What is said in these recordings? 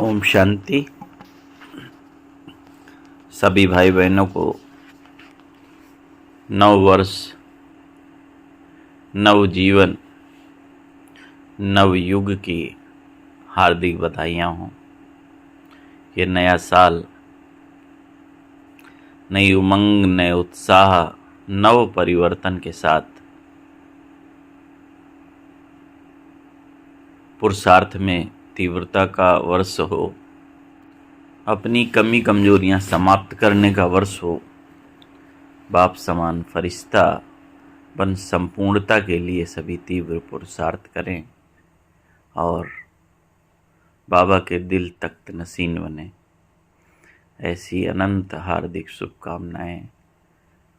ओम शांति। सभी भाई बहनों को नव वर्ष, नव जीवन, नव युग की हार्दिक बधाइयाँ हों। ये नया साल नई उमंग, नए उत्साह, नव परिवर्तन के साथ पुरुषार्थ में तीव्रता का वर्ष हो, अपनी कमी कमजोरियां समाप्त करने का वर्ष हो, बाप समान फरिश्ता बन संपूर्णता के लिए सभी तीव्र पुरुषार्थ करें और बाबा के दिल तख्त नसीन बने। ऐसी अनंत हार्दिक शुभकामनाएं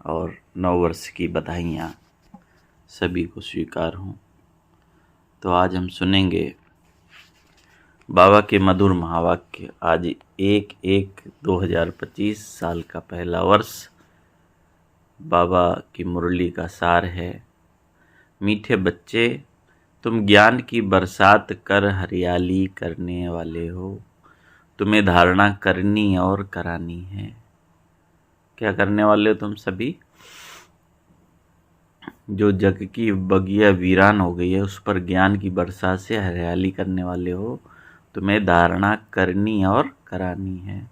और नव वर्ष की बधाइयाँ सभी को स्वीकार हों। तो आज हम सुनेंगे बाबा के मधुर महावाक्य। आज 1/1/2025 साल का पहला वर्ष बाबा की मुरली का सार है। मीठे बच्चे, तुम ज्ञान की बरसात कर हरियाली करने वाले हो। तुम्हें धारणा करनी और करानी है। क्या करने वाले हो तुम सभी? जो जग की बगिया वीरान हो गई है उस पर ज्ञान की बरसात से हरियाली करने वाले हो। तुम्हें धारणा करनी और करानी है।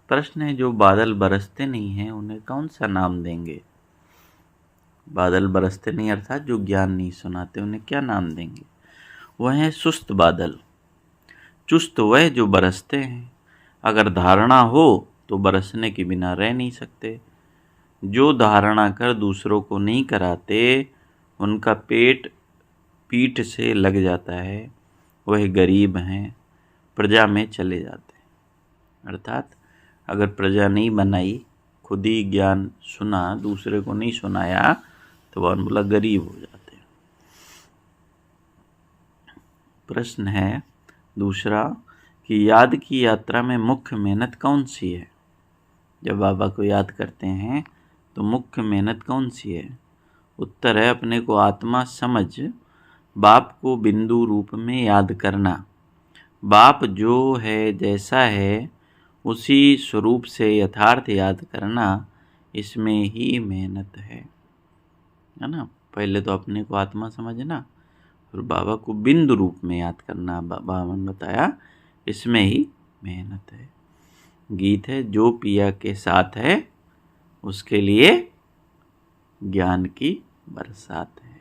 प्रश्न है, जो बादल बरसते नहीं हैं उन्हें कौन सा नाम देंगे? बादल बरसते नहीं अर्थात जो ज्ञान नहीं सुनाते उन्हें क्या नाम देंगे? वह है सुस्त बादल। चुस्त वह जो बरसते हैं। अगर धारणा हो तो बरसने के बिना रह नहीं सकते। जो धारणा कर दूसरों को नहीं कराते उनका पेट पीठ से लग जाता है, वह गरीब हैं, प्रजा में चले जाते हैं। अर्थात अगर प्रजा नहीं बनाई, खुद ही ज्ञान सुना, दूसरे को नहीं सुनाया तो वह बोला गरीब हो जाते हैं। प्रश्न है दूसरा कि याद की यात्रा में मुख्य मेहनत कौन सी है? जब बाबा को याद करते हैं तो मुख्य मेहनत कौन सी है? उत्तर है अपने को आत्मा समझ बाप को बिंदु रूप में याद करना। बाप जो है, जैसा है, उसी स्वरूप से यथार्थ याद करना, इसमें ही मेहनत है ना। पहले तो अपने को आत्मा समझना और बाबा को बिंदु रूप में याद करना। बाबा ने बताया इसमें ही मेहनत है। गीत है, जो पिया के साथ है उसके लिए ज्ञान की बरसात है।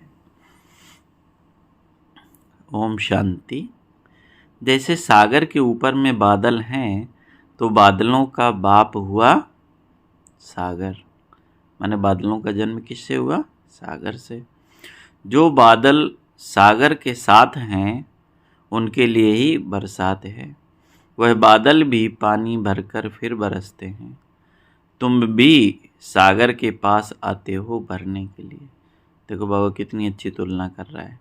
ओम शांति। जैसे सागर के ऊपर में बादल हैं तो बादलों का बाप हुआ सागर। माने बादलों का जन्म किससे हुआ? सागर से। जो बादल सागर के साथ हैं उनके लिए ही बरसात है। वह बादल भी पानी भरकर फिर बरसते हैं। तुम भी सागर के पास आते हो भरने के लिए। देखो बाबा कितनी अच्छी तुलना कर रहा है।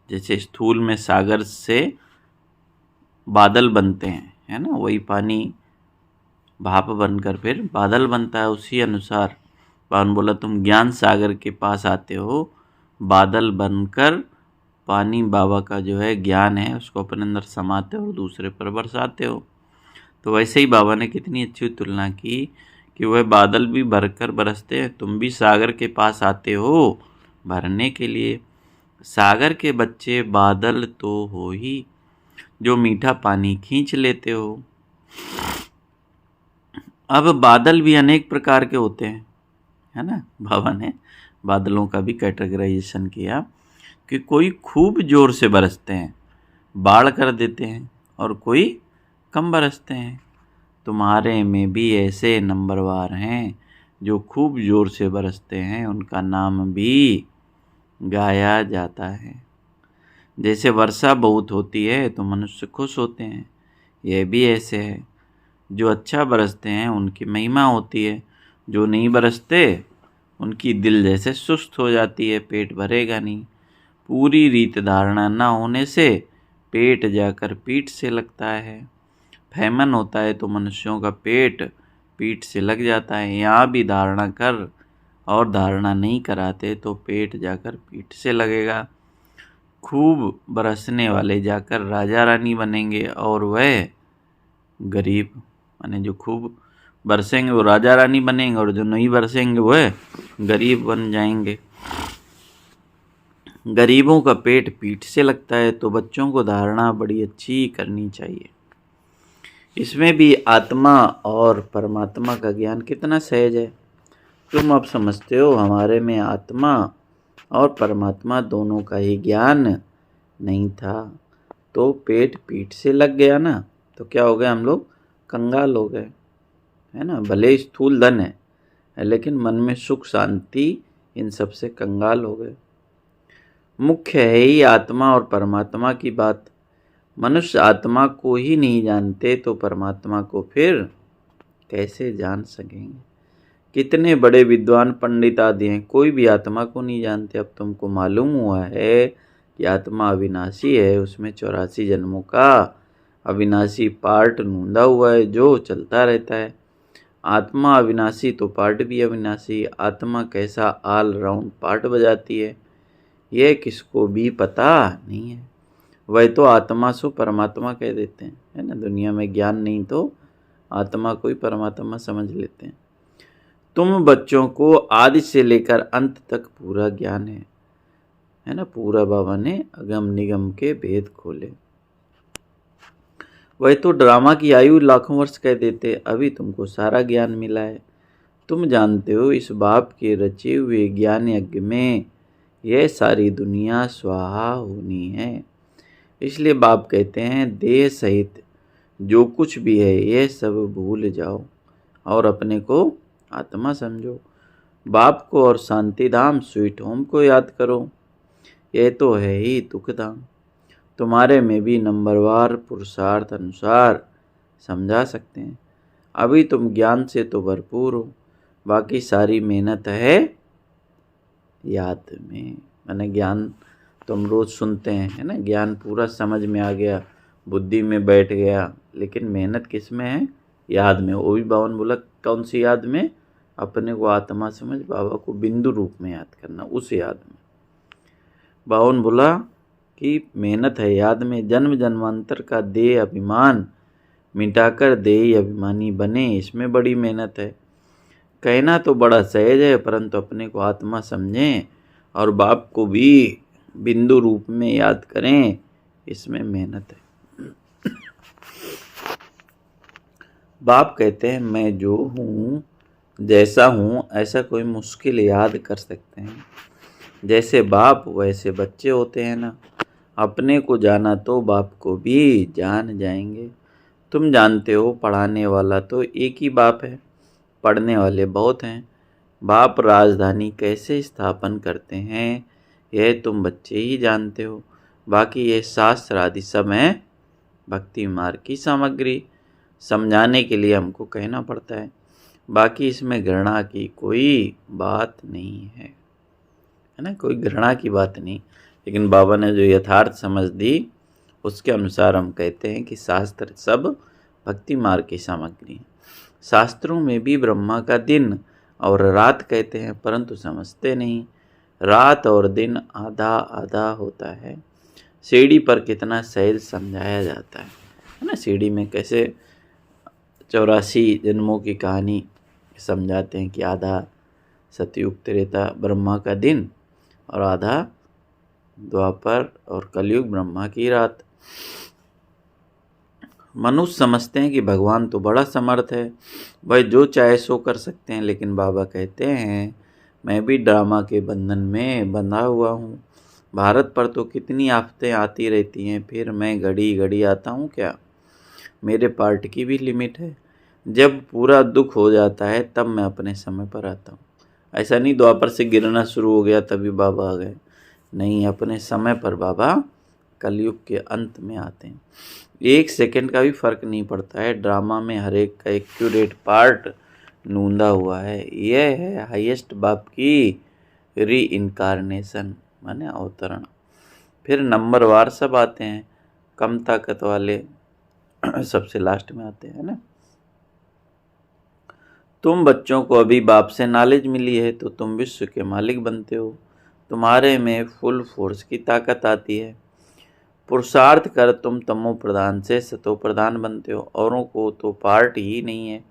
जैसे स्थूल में सागर से बादल बनते हैं, है ना, वही पानी भाप बनकर फिर बादल बनता है। उसी अनुसार बाबा ने बोला तुम ज्ञान सागर के पास आते हो, बादल बनकर पानी बाबा का जो है ज्ञान है उसको अपने अंदर समाते हो और दूसरे पर बरसाते हो। तो वैसे ही बाबा ने कितनी अच्छी तुलना की कि वह बादल भी भरकर बरसते हैं, तुम भी सागर के पास आते हो भरने के लिए। सागर के बच्चे बादल तो हो ही, जो मीठा पानी खींच लेते हो। अब बादल भी अनेक प्रकार के होते हैं, है ना। बाबा ने बादलों का भी कैटेगराइजेशन किया कि कोई खूब जोर से बरसते हैं, बाढ़ कर देते हैं, और कोई कम बरसते हैं। तुम्हारे में भी ऐसे नंबरवार हैं जो खूब जोर से बरसते हैं, उनका नाम भी गाया जाता है। जैसे वर्षा बहुत होती है तो मनुष्य खुश होते हैं, यह भी ऐसे है। जो अच्छा बरसते हैं उनकी महिमा होती है, जो नहीं बरसते उनकी दिल जैसे सुस्त हो जाती है, पेट भरेगा नहीं। पूरी रीत धारणा न होने से पेट जाकर पीठ से लगता है। फैमन होता है तो मनुष्यों का पेट पीठ से लग जाता है। यहाँ भी धारणा कर और धारणा नहीं कराते तो पेट जाकर पीठ से लगेगा। खूब बरसने वाले जाकर राजा रानी बनेंगे और वह गरीब, माने जो खूब बरसेंगे वो राजा रानी बनेंगे और जो नहीं बरसेंगे वो है गरीब बन जाएंगे। गरीबों का पेट पीठ से लगता है, तो बच्चों को धारणा बड़ी अच्छी करनी चाहिए। इसमें भी आत्मा और परमात्मा का ज्ञान कितना सहज है। तुम अब समझते हो हमारे में आत्मा और परमात्मा दोनों का ही ज्ञान नहीं था, तो पेट पीठ से लग गया ना, तो क्या हो गए, हम लोग कंगाल हो गए, है ना। भले स्थूल धन है लेकिन मन में सुख शांति, इन सब से कंगाल हो गए। मुख्य है ही आत्मा और परमात्मा की बात। मनुष्य आत्मा को ही नहीं जानते तो परमात्मा को फिर कैसे जान सकेंगे। कितने बड़े विद्वान पंडित आदि हैं, कोई भी आत्मा को नहीं जानते। अब तुमको मालूम हुआ है कि आत्मा अविनाशी है, उसमें 84 जन्मों का अविनाशी पार्ट नूंदा हुआ है जो चलता रहता है। आत्मा अविनाशी तो पार्ट भी अविनाशी। आत्मा कैसा ऑल राउंड पार्ट बजाती है, यह किसको भी पता नहीं है। वह तो आत्मा सो परमात्मा कह देते हैं, है ना। दुनिया में ज्ञान नहीं तो आत्मा को ही परमात्मा समझ लेते हैं। तुम बच्चों को आदि से लेकर अंत तक पूरा ज्ञान है ना। पूरा बाबा ने अगम निगम के भेद खोले। वह तो ड्रामा की आयु लाखों वर्ष कह देते, अभी तुमको सारा ज्ञान मिला है। तुम जानते हो इस बाप के रचे हुए ज्ञान यज्ञ में यह सारी दुनिया स्वाहा होनी है। इसलिए बाप कहते हैं देह सहित जो कुछ भी है यह सब भूल जाओ और अपने को आत्मा समझो। बाप को और शांति धाम स्वीट होम को याद करो, यह तो है ही दुख धाम। तुम्हारे में भी नंबरवार पुरुषार्थ अनुसार समझा सकते हैं। अभी तुम ज्ञान से तो भरपूर हो, बाकी सारी मेहनत है याद में। मैंने ज्ञान तुम रोज सुनते हैं, है ना। ज्ञान पूरा समझ में आ गया, बुद्धि में बैठ गया, लेकिन मेहनत किस में है, याद में। वो भी बावन बोला कौन सी याद में, अपने को आत्मा समझ, बाबा को बिंदु रूप में याद करना, उस याद में। बावन बोला कि मेहनत है याद में, जन्म जन्मांतर का देह अभिमान मिटाकर देही अभिमानी बने, इसमें बड़ी मेहनत है। कहना तो बड़ा सहज है, परंतु अपने को आत्मा समझें और बाप को भी बिंदु रूप में याद करें, इसमें मेहनत है। बाप कहते हैं मैं जो हूँ जैसा हूँ ऐसा कोई मुश्किल याद कर सकते हैं। जैसे बाप वैसे बच्चे होते हैं ना। अपने को जाना तो बाप को भी जान जाएंगे। तुम जानते हो पढ़ाने वाला तो एक ही बाप है, पढ़ने वाले बहुत हैं। बाप राजधानी कैसे स्थापन करते हैं यह तुम बच्चे ही जानते हो, बाकी ये शास्त्र आदि सब हैं भक्ति मार्ग की सामग्री। समझाने के लिए हमको कहना पड़ता है, बाकी इसमें घृणा की कोई बात नहीं है ना। कोई घृणा की बात नहीं, लेकिन बाबा ने जो यथार्थ समझ दी उसके अनुसार हम कहते हैं कि शास्त्र सब भक्ति मार्ग की सामग्री है। शास्त्रों में भी ब्रह्मा का दिन और रात कहते हैं, परंतु समझते नहीं। रात और दिन आधा आधा होता है। सीढ़ी पर कितना सहज समझाया जाता है ना। सीढ़ी में कैसे 84 जन्मों की कहानी समझाते हैं कि आधा सतयुग त्रेता ब्रह्मा का दिन और आधा द्वापर और कलयुग ब्रह्मा की रात। मनुष्य समझते हैं कि भगवान तो बड़ा समर्थ है, वह जो चाहे सो कर सकते हैं, लेकिन बाबा कहते हैं मैं भी ड्रामा के बंधन में बंधा हुआ हूँ। भारत पर तो कितनी आफतें आती रहती हैं, फिर मैं घड़ी घड़ी आता हूँ क्या। मेरे पार्ट की भी लिमिट है। जब पूरा दुख हो जाता है तब मैं अपने समय पर आता हूँ। ऐसा नहीं द्वापर से गिरना शुरू हो गया तभी बाबा आ गए, नहीं, अपने समय पर बाबा कलयुग के अंत में आते हैं। 1 सेकंड का भी फर्क नहीं पड़ता है। ड्रामा में हर एक का एक्यूरेट पार्ट नूंदा हुआ है। यह है हाईएस्ट बाप की री इनकारनेशन, माने अवतरण। फिर नंबरवार सब आते हैं, कम ताकत वाले सबसे लास्ट में आते हैं ना। तुम बच्चों को अभी बाप से नॉलेज मिली है तो तुम विश्व के मालिक बनते हो। तुम्हारे में फुल फोर्स की ताकत आती है। पुरुषार्थ कर तुम तमो प्रधान से सतो प्रधान बनते हो। औरों को तो पार्ट ही नहीं है,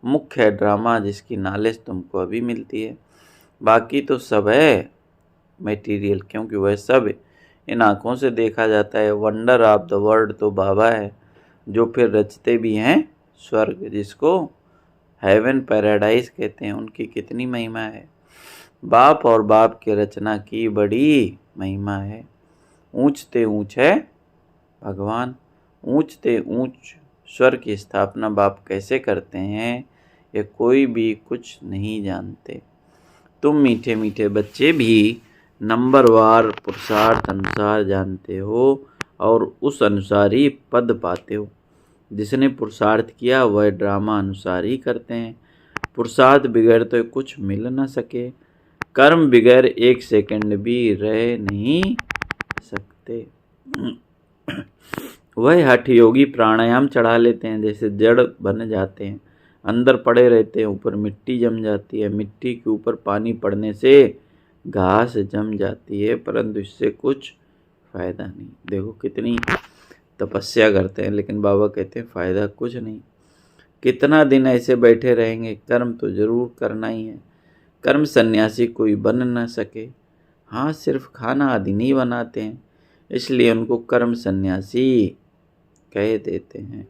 मुख्य है ड्रामा जिसकी नॉलेज तुमको अभी मिलती है। बाकी तो सब है मटेरियल, क्योंकि वह सब इन आँखों से देखा जाता है। वंडर ऑफ द वर्ल्ड तो बाबा है, जो फिर रचते भी हैं स्वर्ग, जिसको हेवन पैराडाइज कहते हैं। उनकी कितनी महिमा है। बाप और बाप के रचना की बड़ी महिमा है। ऊंचते ऊंच है भगवान, ऊंचते ऊंच स्वर की स्थापना बाप कैसे करते हैं, ये कोई भी कुछ नहीं जानते। तुम मीठे मीठे बच्चे भी नंबरवार पुरुषार्थ अनुसार जानते हो और उस अनुसार ही पद पाते हो। जिसने पुरुषार्थ किया वह ड्रामा अनुसार ही करते हैं। पुरुषार्थ बगैर तो कुछ मिल न सके, कर्म बगैर एक सेकंड भी रह नहीं सकते। वह हठ योगी प्राणायाम चढ़ा लेते हैं, जैसे जड़ बन जाते हैं, अंदर पड़े रहते हैं, ऊपर मिट्टी जम जाती है। मिट्टी के ऊपर पानी पड़ने से घास जम जाती है, परंतु इससे कुछ फायदा नहीं। देखो कितनी तपस्या करते हैं, लेकिन बाबा कहते हैं फायदा कुछ नहीं। कितना दिन ऐसे बैठे रहेंगे, कर्म तो जरूर करना ही है। कर्म सन्यासी कोई बन न सके। हाँ, सिर्फ खाना आदि नहीं बनाते हैं, इसलिए उनको कर्म सन्यासी कह देते हैं।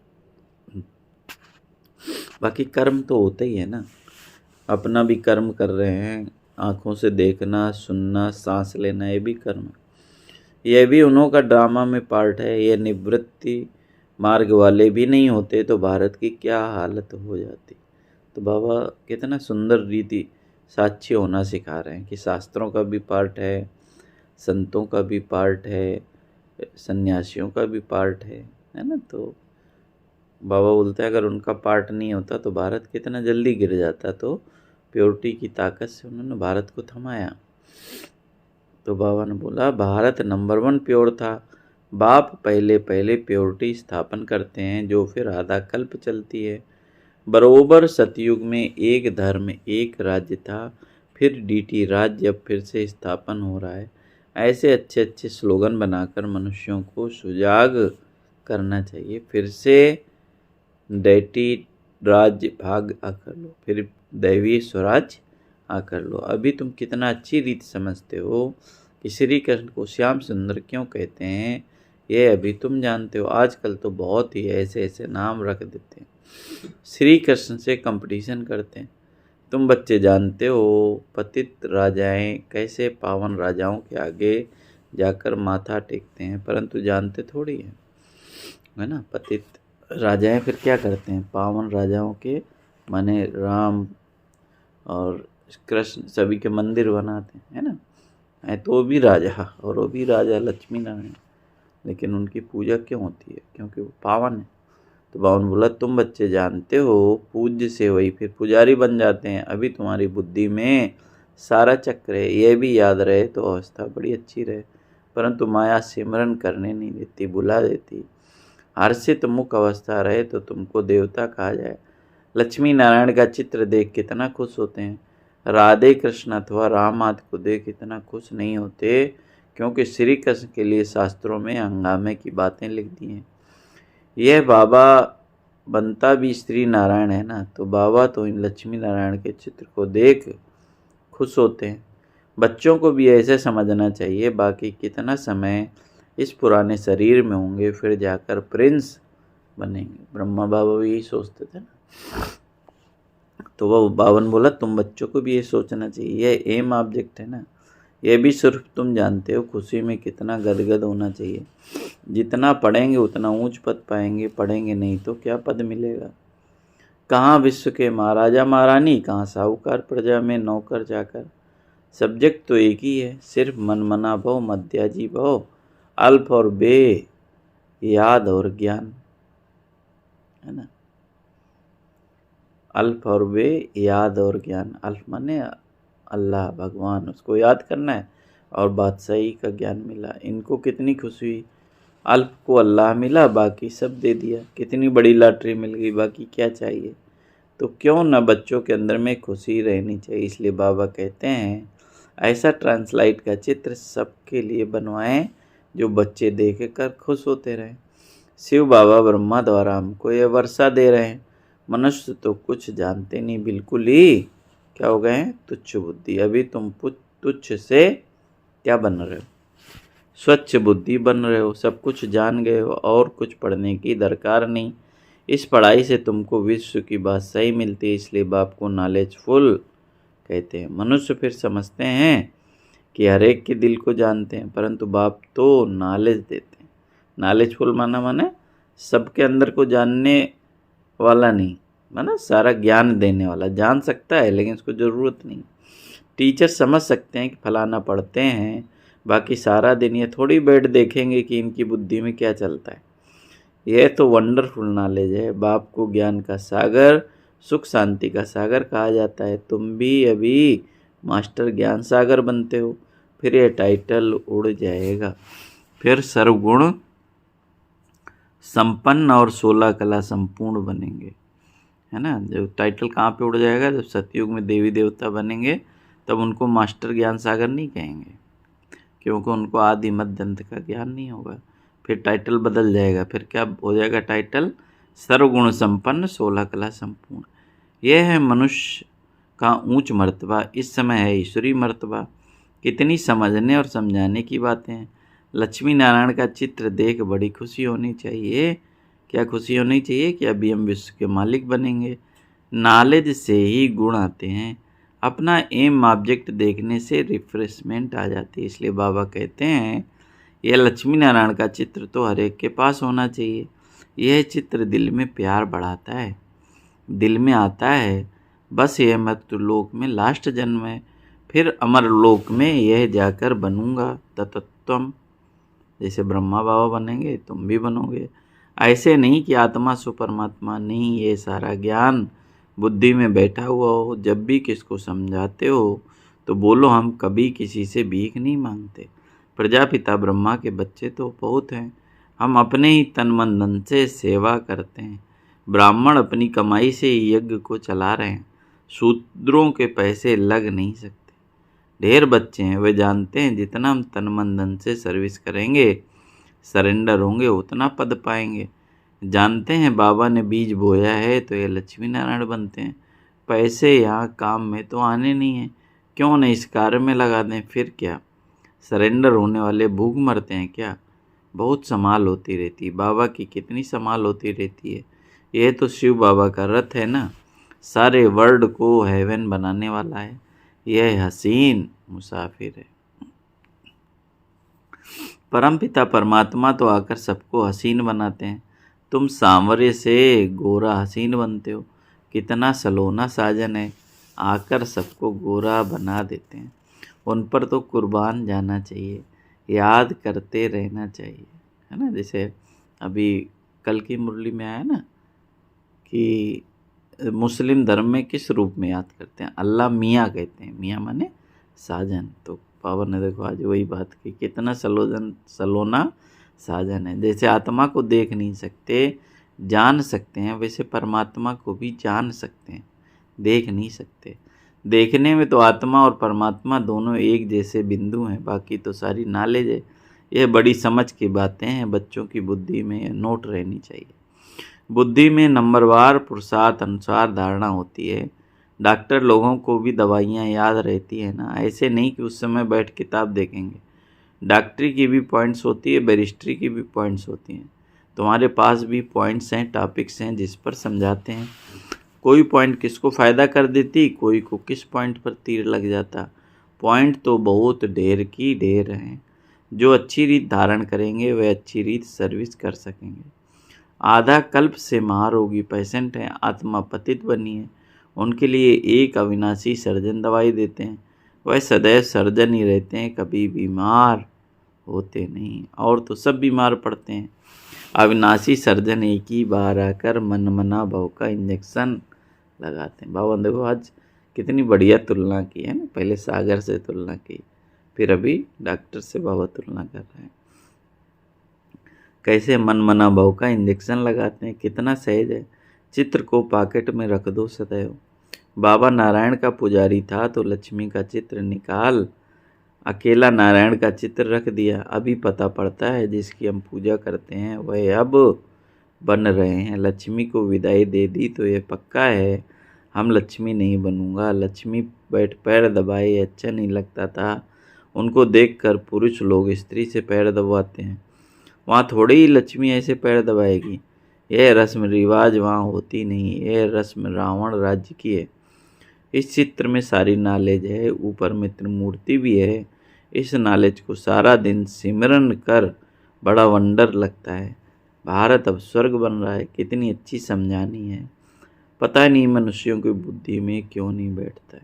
बाकी कर्म तो होता ही है ना, अपना भी कर्म कर रहे हैं। आँखों से देखना, सुनना, सांस लेना, ये भी कर्म है। यह भी उन्हों का ड्रामा में पार्ट है। ये निवृत्ति मार्ग वाले भी नहीं होते तो भारत की क्या हालत हो जाती। तो बाबा कितना सुंदर रीति साक्षी होना सिखा रहे हैं कि शास्त्रों का भी पार्ट है, संतों का भी पार्ट है, सन्यासियों का भी पार्ट है ना। तो बाबा बोलते हैं अगर उनका पार्ट नहीं होता तो भारत कितना जल्दी गिर जाता। तो प्योरिटी की ताकत से उन्होंने भारत को थमाया। तो बाबा ने बोला भारत नंबर 1 प्योर था। बाप पहले पहले प्योरिटी स्थापन करते हैं, जो फिर आधा कल्प चलती है। बरोबर सतयुग में एक धर्म एक राज्य था, फिर डीटी राज्य अब फिर से स्थापन हो रहा है। ऐसे अच्छे अच्छे स्लोगन बनाकर मनुष्यों को सुजाग करना चाहिए। फिर से दैटी राज्य भाग आकर लो, फिर दैवी स्वराज आकर लो। अभी तुम कितना अच्छी रीति समझते हो कि श्री कृष्ण को श्याम सुंदर क्यों कहते हैं, ये अभी तुम जानते हो। आजकल तो बहुत ही ऐसे ऐसे नाम रख देते हैं, श्री कृष्ण से कंपटीशन करते हैं। तुम बच्चे जानते हो पतित राजाएं कैसे पावन राजाओं के आगे जाकर माथा टेकते हैं, परंतु जानते थोड़ी है ना। पतित राजाएं फिर क्या करते हैं, पावन राजाओं के माने राम और कृष्ण सभी के मंदिर बनाते हैं, है ना। है तो वो भी राजा, और वो भी राजा लक्ष्मी नारायण, लेकिन उनकी पूजा क्यों होती है, क्योंकि वो पावन है। तो बावन बोला तुम बच्चे जानते हो पूज्य से वही फिर पुजारी बन जाते हैं। अभी तुम्हारी बुद्धि में सारा चक्र है, ये भी याद रहे तो अवस्था बड़ी अच्छी रहे, परंतु माया सिमरन करने नहीं देती, बुला देती। हर्षित मुख अवस्था रहे तो तुमको देवता कहा जाए। लक्ष्मी नारायण का चित्र देख कितना खुश होते हैं, राधे कृष्ण अथवा राम आदि को देख कितना खुश नहीं होते, क्योंकि श्री कृष्ण के लिए शास्त्रों में हंगामे की बातें लिख दी हैं। यह बाबा बनता भी श्री नारायण है ना, तो बाबा तो इन लक्ष्मी नारायण के चित्र को देख खुश होते हैं। बच्चों को भी ऐसे समझना चाहिए। बाकी कितना समय इस पुराने शरीर में होंगे, फिर जाकर प्रिंस बनेंगे। ब्रह्मा बाबा भी यही सोचते थे ना। तो वह बावन बोला तुम बच्चों को भी ये सोचना चाहिए, यह एम ऑब्जेक्ट है ना। ये भी सिर्फ तुम जानते हो खुशी में कितना गदगद होना चाहिए। जितना पढ़ेंगे उतना ऊंच पद पाएंगे, पढ़ेंगे नहीं तो क्या पद मिलेगा। कहाँ विश्व के महाराजा महारानी, कहाँ साहूकार प्रजा में नौकर जाकर। सब्जेक्ट तो एक ही है, सिर्फ मनमना भव, मध्याजी भव, अल्प और बे, याद और ज्ञान, है ना। अल्प और बे, याद और ज्ञान। अल्प माने अल्लाह भगवान, उसको याद करना है, और बादशाही का ज्ञान मिला। इनको कितनी खुशी हुई, अल्प को अल्लाह मिला, बाकी सब दे दिया। कितनी बड़ी लॉटरी मिल गई, बाकी क्या चाहिए। तो क्यों न बच्चों के अंदर में खुशी रहनी चाहिए। इसलिए बाबा कहते हैं ऐसा ट्रांसलाइट का चित्र सबके लिए बनवाएं जो बच्चे देख कर खुश होते रहे। शिव बाबा ब्रह्मा द्वारा हमको ये वर्षा दे रहे हैं। मनुष्य तो कुछ जानते नहीं, बिल्कुल ही क्या हो गए हैं, तुच्छ बुद्धि। अभी तुम तुच्छ से क्या बन रहे हो, स्वच्छ बुद्धि बन रहे हो, सब कुछ जान गए हो और कुछ पढ़ने की दरकार नहीं। इस पढ़ाई से तुमको विश्व की बात सही मिलती है, इसलिए बाप को नॉलेजफुल कहते हैं। मनुष्य फिर समझते हैं कि हर एक के दिल को जानते हैं, परंतु बाप तो नॉलेज देते हैं। नॉलेजफुल माने सबके अंदर को जानने वाला नहीं, माना सारा ज्ञान देने वाला। जान सकता है लेकिन उसको ज़रूरत नहीं। टीचर समझ सकते हैं कि फलाना पढ़ते हैं, बाकी सारा दिन ये थोड़ी बैठ देखेंगे कि इनकी बुद्धि में क्या चलता है। यह तो वंडरफुल नॉलेज है। बाप को ज्ञान का सागर, सुख शांति का सागर कहा जाता है। तुम भी अभी मास्टर ज्ञान सागर बनते हो, फिर ये टाइटल उड़ जाएगा। फिर सर्वगुण संपन्न और 16 कला संपूर्ण बनेंगे, है ना। जो टाइटल कहाँ पे उड़ जाएगा, जब सतयुग में देवी देवता बनेंगे तब उनको मास्टर ज्ञान सागर नहीं कहेंगे, क्योंकि उनको आदि मध्य अंत का ज्ञान नहीं होगा। फिर टाइटल बदल जाएगा, फिर क्या हो जाएगा टाइटल, सर्वगुण संपन्न 16 कला संपूर्ण। यह है मनुष्य का ऊंच मर्तबा, इस समय है ईश्वरी मर्तबा। कितनी समझने और समझाने की बातें हैं। लक्ष्मी नारायण का चित्र देख बड़ी खुशी होनी चाहिए। क्या खुशी होनी चाहिए कि अभी हम विश्व के मालिक बनेंगे। नॉलेज से ही गुण आते हैं। अपना एम ऑब्जेक्ट देखने से रिफ्रेशमेंट आ जाती है। इसलिए बाबा कहते हैं यह लक्ष्मी नारायण का चित्र तो हर एक के पास होना चाहिए। यह चित्र दिल में प्यार बढ़ाता है, दिल में आता है। बस यह मृत्यु लोक में लास्ट जन्म है, फिर अमर लोक में यह जाकर बनूंगा तत्त्वम। जैसे ब्रह्मा बाबा बनेंगे तुम भी बनोगे। ऐसे नहीं कि आत्मा सु परमात्मा नहीं, ये सारा ज्ञान बुद्धि में बैठा हुआ हो। जब भी किसको समझाते हो तो बोलो हम कभी किसी से भीख नहीं मांगते। प्रजापिता ब्रह्मा के बच्चे तो बहुत हैं, हम अपने ही तन मन धन से सेवा करते हैं। ब्राह्मण अपनी कमाई से ही यज्ञ को चला रहे हैं, शूद्रों के पैसे लग नहीं सकते। ढेर बच्चे हैं, वे जानते हैं जितना हम तन मन धन से सर्विस करेंगे, सरेंडर होंगे, उतना पद पाएंगे। जानते हैं बाबा ने बीज बोया है तो ये लक्ष्मी नारायण बनते हैं। पैसे यहाँ काम में तो आने नहीं हैं, क्यों न इस कार्य में लगा दें। फिर क्या सरेंडर होने वाले भूख मरते हैं क्या। बहुत संभाल होती रहती है, बाबा की कितनी संभाल होती रहती है। यह तो शिव बाबा का रथ है ना, सारे वर्ल्ड को हेवन बनाने वाला है। यह हसीन मुसाफिर है। परमपिता परमात्मा तो आकर सबको हसीन बनाते हैं। तुम सांवरे से गोरा हसीन बनते हो। कितना सलोना साजन है, आकर सबको गोरा बना देते हैं। उन पर तो कुर्बान जाना चाहिए, याद करते रहना चाहिए, है ना। जैसे अभी कल की मुरली में आया ना कि मुस्लिम धर्म में किस रूप में याद करते हैं, अल्लाह मियाँ कहते हैं। मियाँ माने साजन। तो बाबा ने देखो आज वही बात की, कितना सलोना साजन है। जैसे आत्मा को देख नहीं सकते, जान सकते हैं, वैसे परमात्मा को भी जान सकते हैं, देख नहीं सकते। देखने में तो आत्मा और परमात्मा दोनों एक जैसे बिंदु हैं, बाकी तो सारी नॉलेज है। यह बड़ी समझ की बातें हैं, बच्चों की बुद्धि में नोट रहनी चाहिए। बुद्धि में नंबरवार पुरुषार्थ अनुसार धारणा होती है। डॉक्टर लोगों को भी दवाइयाँ याद रहती है ना, ऐसे नहीं कि उस समय बैठ किताब देखेंगे। डॉक्टरी की भी पॉइंट्स होती है, बैरिस्ट्री की भी पॉइंट्स होती हैं। तुम्हारे पास भी पॉइंट्स हैं, टॉपिक्स हैं जिस पर समझाते हैं। कोई पॉइंट किसको फ़ायदा कर देती, कोई को किस पॉइंट पर तीर लग जाता। पॉइंट तो बहुत ढेर की ढेर हैं। जो अच्छी रीत धारण करेंगे वे अच्छी रीत सर्विस कर सकेंगे। आधा कल्प से महारोगी पेशेंट हैं, आत्मा पतित बनी है, उनके लिए एक अविनाशी सर्जन दवाई देते हैं। वह सदैव सर्जन ही रहते हैं, कभी बीमार होते नहीं। और तो सब बीमार पड़ते हैं। अविनाशी सर्जन एक ही बार आकर मन मना भव का इंजेक्शन लगाते हैं। बाबा देखो आज कितनी बढ़िया तुलना की है ना, पहले सागर से तुलना की, फिर अभी डॉक्टर से बाबा तुलना कर रहे हैं। कैसे मन मना भव का इंजेक्शन लगाते हैं, कितना सहज है। चित्र को पॉकेट में रख दो सदैव। बाबा नारायण का पुजारी था तो लक्ष्मी का चित्र निकाल अकेला नारायण का चित्र रख दिया। अभी पता पड़ता है जिसकी हम पूजा करते हैं वह अब बन रहे हैं। लक्ष्मी को विदाई दे दी तो ये पक्का है हम लक्ष्मी नहीं बनूंगा। लक्ष्मी बैठ पैर दबाए अच्छा नहीं लगता था। उनको देखकर पुरुष लोग स्त्री से पैर दबाते हैं। वहाँ थोड़ी ही लक्ष्मी ऐसे पैर दबाएगी। यह रस्म रिवाज वहाँ होती नहीं। यह रस्म रावण राज्य की है। इस चित्र में सारी नॉलेज है। ऊपर में त्रिमूर्ति भी है। इस नॉलेज को सारा दिन सिमरन कर बड़ा वंडर लगता है। भारत अब स्वर्ग बन रहा है। कितनी अच्छी समझानी है। पता नहीं मनुष्यों की बुद्धि में क्यों नहीं बैठता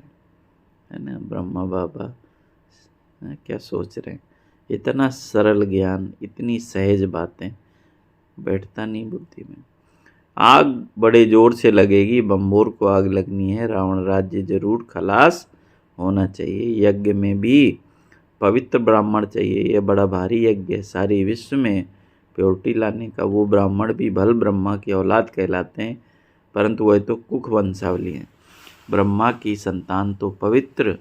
है ना। ब्रह्मा बाबा क्या सोच रहे हैं। इतना सरल ज्ञान, इतनी सहज बातें बैठता नहीं बुद्धि में। आग बड़े जोर से लगेगी। बम्बोर को आग लगनी है। रावण राज्य जरूर खलास होना चाहिए। यज्ञ में भी पवित्र ब्राह्मण चाहिए। यह बड़ा भारी यज्ञ है। सारे विश्व में प्योरिटी लाने का। वो ब्राह्मण भी भल ब्रह्मा की औलाद कहलाते हैं, परंतु वह तो कुख वंशावली है। ब्रह्मा की संतान तो पवित्र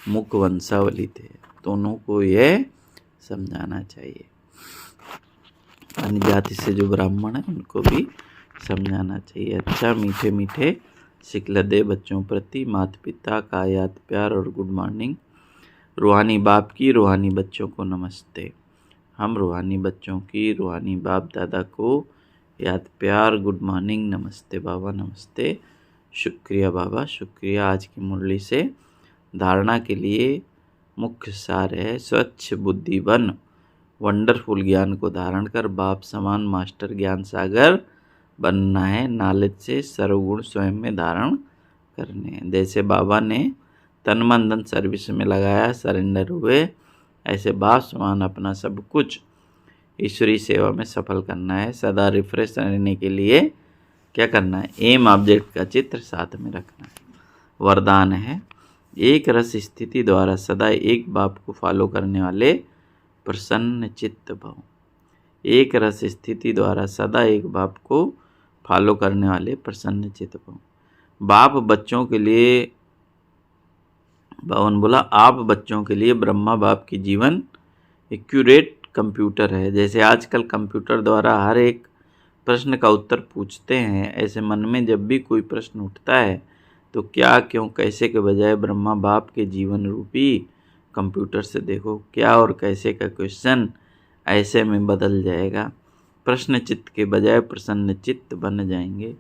मुख वंशावली थे। दोनों को यह समझाना चाहिए। अन्य जाति से जो ब्राह्मण है उनको भी समझाना चाहिए। अच्छा मीठे मीठे शिकला दे बच्चों प्रति माता पिता का याद प्यार और गुड मॉर्निंग। रूहानी बाप की रूहानी बच्चों को नमस्ते। हम रूहानी बच्चों की रूहानी बाप दादा को याद प्यार गुड मॉर्निंग। नमस्ते बाबा नमस्ते। शुक्रिया बाबा शुक्रिया। आज की मुरली से धारणा के लिए मुख्य सार है स्वच्छ बुद्धि बन वंडरफुल ज्ञान को धारण कर बाप समान मास्टर ज्ञान सागर बनना है। नॉलेज से सर्वगुण स्वयं में धारण करने हैं। जैसे बाबा ने तन मन धन सर्विस में लगाया, सरेंडर हुए, ऐसे बाप समान अपना सब कुछ ईश्वरीय सेवा में सफल करना है। सदा रिफ्रेश रहने के लिए क्या करना है, एम ऑब्जेक्ट का चित्र साथ में रखना है। वरदान है एक रस स्थिति द्वारा सदा एक बाप को फॉलो करने वाले प्रसन्न चित्त भव। एक रस स्थिति द्वारा सदा एक बाप को फॉलो करने वाले प्रसन्न चित्त भव। बाप बच्चों के लिए भवन बोला आप बच्चों के लिए ब्रह्मा बाप की जीवन एक्यूरेट कंप्यूटर है। जैसे आजकल कंप्यूटर द्वारा हर एक प्रश्न का उत्तर पूछते हैं, ऐसे मन में जब भी कोई प्रश्न उठता है तो क्या क्यों कैसे के बजाय ब्रह्मा बाप के जीवन रूपी कंप्यूटर से देखो क्या और कैसे का क्वेश्चन ऐसे में बदल जाएगा। प्रश्न चित्त के बजाय प्रसन्न चित्त बन जाएंगे।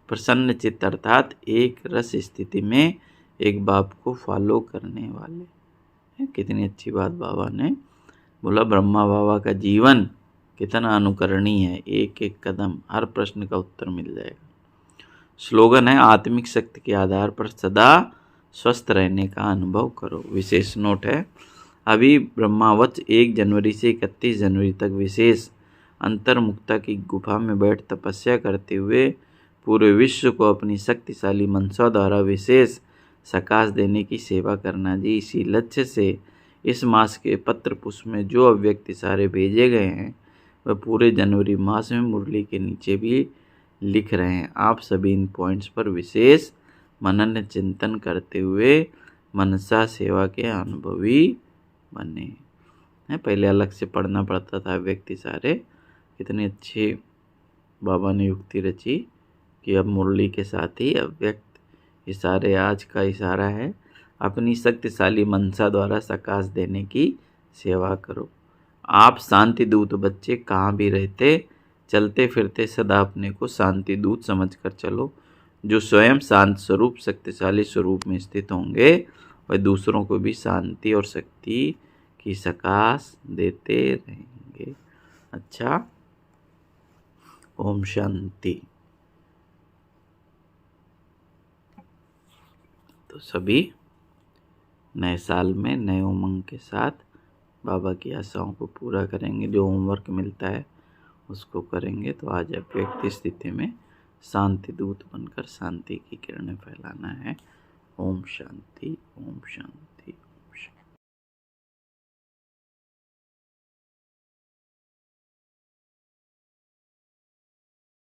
प्रसन्न चित्त अर्थात एक रस स्थिति में एक बाप को फॉलो करने वाले। कितनी अच्छी बात बाबा ने बोला। ब्रह्मा बाबा का जीवन कितना अनुकरणीय है। एक एक कदम हर प्रश्न का उत्तर मिल जाएगा। स्लोगन है आत्मिक शक्ति के आधार पर सदा स्वस्थ रहने का अनुभव करो। विशेष नोट है अभी ब्रह्मावच 1 जनवरी से 31 जनवरी तक विशेष अंतर्मुक्ता की गुफा में बैठ तपस्या करते हुए पूरे विश्व को अपनी शक्तिशाली मनसा द्वारा विशेष सकाश देने की सेवा करना जी। इसी लक्ष्य से इस मास के पत्र पुष्प में जो अव्यक्त इशारे भेजे गए हैं वह पूरे जनवरी मास में मुरली के नीचे भी लिख रहे हैं। आप सभी इन पॉइंट्स पर विशेष मनन चिंतन करते हुए मनसा सेवा के अनुभवी बने हैं। पहले अलग से पढ़ना पड़ता था अव्यक्त इशारे। कितनी अच्छी बाबा ने युक्ति रची कि अब मुरली के साथ ही अव्यक्त इशारे। आज का इशारा है अपनी शक्तिशाली मनसा द्वारा सकाश देने की सेवा करो। आप शांति दूत बच्चे कहाँ भी रहते चलते फिरते सदा अपने को शांति दूत समझकर चलो। जो स्वयं शांत स्वरूप शक्तिशाली स्वरूप में स्थित होंगे वह दूसरों को भी शांति और शक्ति की सकाश देते रहेंगे। अच्छा ओम शांति। तो सभी नए साल में नए उमंग के साथ बाबा की आशाओं को पूरा करेंगे। जो होमवर्क मिलता है उसको करेंगे। तो आज अव्यक्त स्थिति में शांति दूत बनकर शांति की किरणें फैलाना है। ओम शांति ओम शांति।